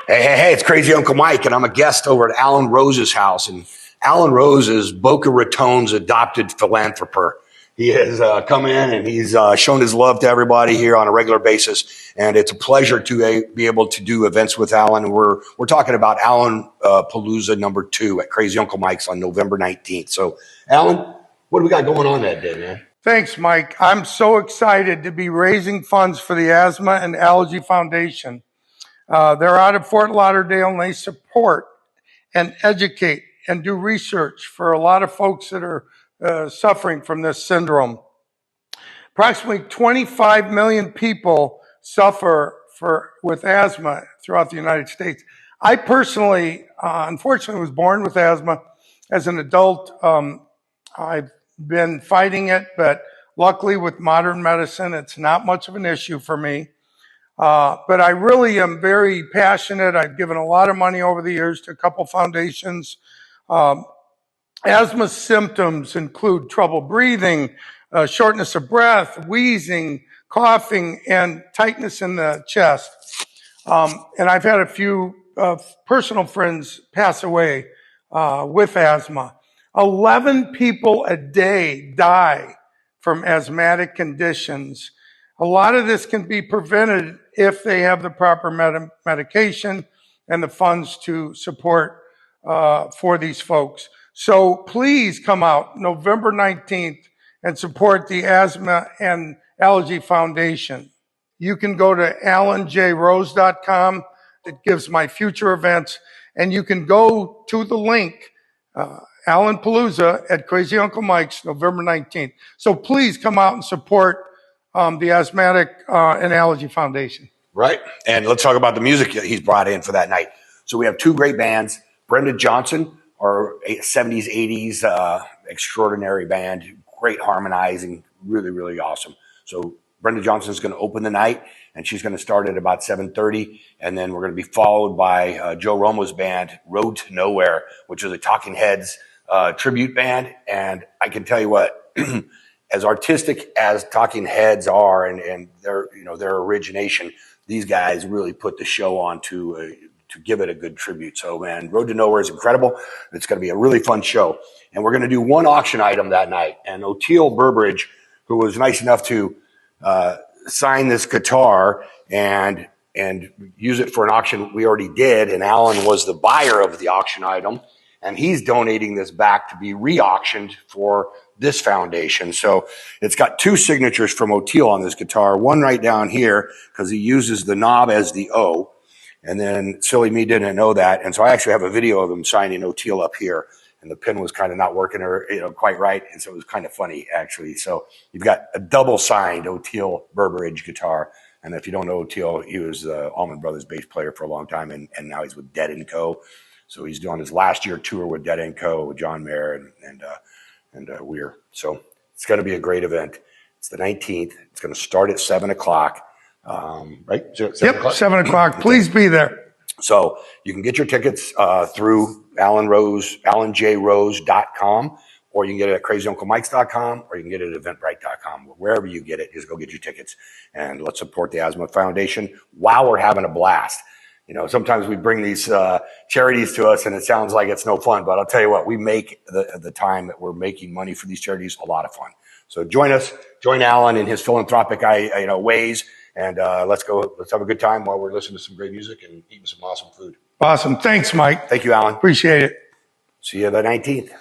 Hey, it's Crazy Uncle Mike, and I'm a guest over at Alan Rose's house. And Alan Rose is Boca Raton's adopted philanthropist. He has come in and he's shown his love to everybody here on a regular basis. And it's a pleasure to be able to do events with Alan. We're talking about AlanPalooza #2 at Crazy Uncle Mike's on November 19th. So, Alan, what do we got going on that day, man? Thanks, Mike. I'm so excited to be raising funds for the Asthma and Allergy Foundation. They're out of Fort Lauderdale, and they support and educate and do research for a lot of folks that are suffering from this syndrome. Approximately 25 million people suffer with asthma throughout the United States. I personally, unfortunately, was born with asthma. As an adult, I've been fighting it, but luckily with modern medicine, it's not much of an issue for me. But I really am very passionate. I've given a lot of money over the years to a couple foundations. Asthma symptoms include trouble breathing, shortness of breath, wheezing, coughing, and tightness in the chest. And I've had a few personal friends pass away with asthma. 11 people a day die from asthmatic conditions. A lot of this can be prevented if they have the proper medication and the funds to support for these folks. So please come out November 19th and support the Asthma and Allergy Foundation. You can go to alanjrose.com. It gives my future events. And you can go to the link, AlanPalooza at Crazy Uncle Mike's, November 19th. So please come out and support the Asthmatic and Allergy Foundation. Right. And let's talk about the music that he's brought in for that night. So we have two great bands. Brenda Johnson, our 70s, 80s extraordinary band, great harmonizing, really, really awesome. So Brenda Johnson is going to open the night, and she's going to start at about 7:30, and then we're going to be followed by Joe Romo's band, Road to Nowhere, which is a Talking Heads tribute band. And I can tell you what, as artistic as Talking Heads are, and their origination, these guys really put the show on to give it a good tribute. So, man, Road to Nowhere is incredible. It's going to be a really fun show. And we're going to do one auction item that night. And O'Teal Burbridge, who was nice enough to sign this guitar and use it for an auction we already did, and Alan was the buyer of the auction item, and he's donating this back to be re-auctioned for this foundation. So it's got two signatures from O'Teal on this guitar, one right down here because he uses the knob as the O. And then silly me didn't know that. And so I actually have a video of him signing O'Teal up here, and the pin was kind of not working quite right. And so it was kind of funny, actually. So you've got a double signed O'Teal Burbridge guitar. And if you don't know O'Teal, he was the Allman Brothers bass player for a long time. And now he's with Dead & Co. So he's doing his last year tour with Dead & Co. with John Mayer and Weir. So it's going to be a great event. It's the 19th. It's going to start at 7 o'clock. Right? 7 o'clock. Please be there. So you can get your tickets through alanjrose.com, or you can get it at crazyunclemikes.com, or you can get it at eventbrite.com. Wherever you get it, just go get your tickets. And let's support the Asthma Foundation while we're having a blast. You know, sometimes we bring these charities to us and it sounds like it's no fun, but I'll tell you what, we make the time that we're making money for these charities a lot of fun. So join us, join Alan in his philanthropic ways, and let's have a good time while we're listening to some great music and eating some awesome food. Awesome. Thanks, Mike. Thank you, Alan. Appreciate it. See you the 19th.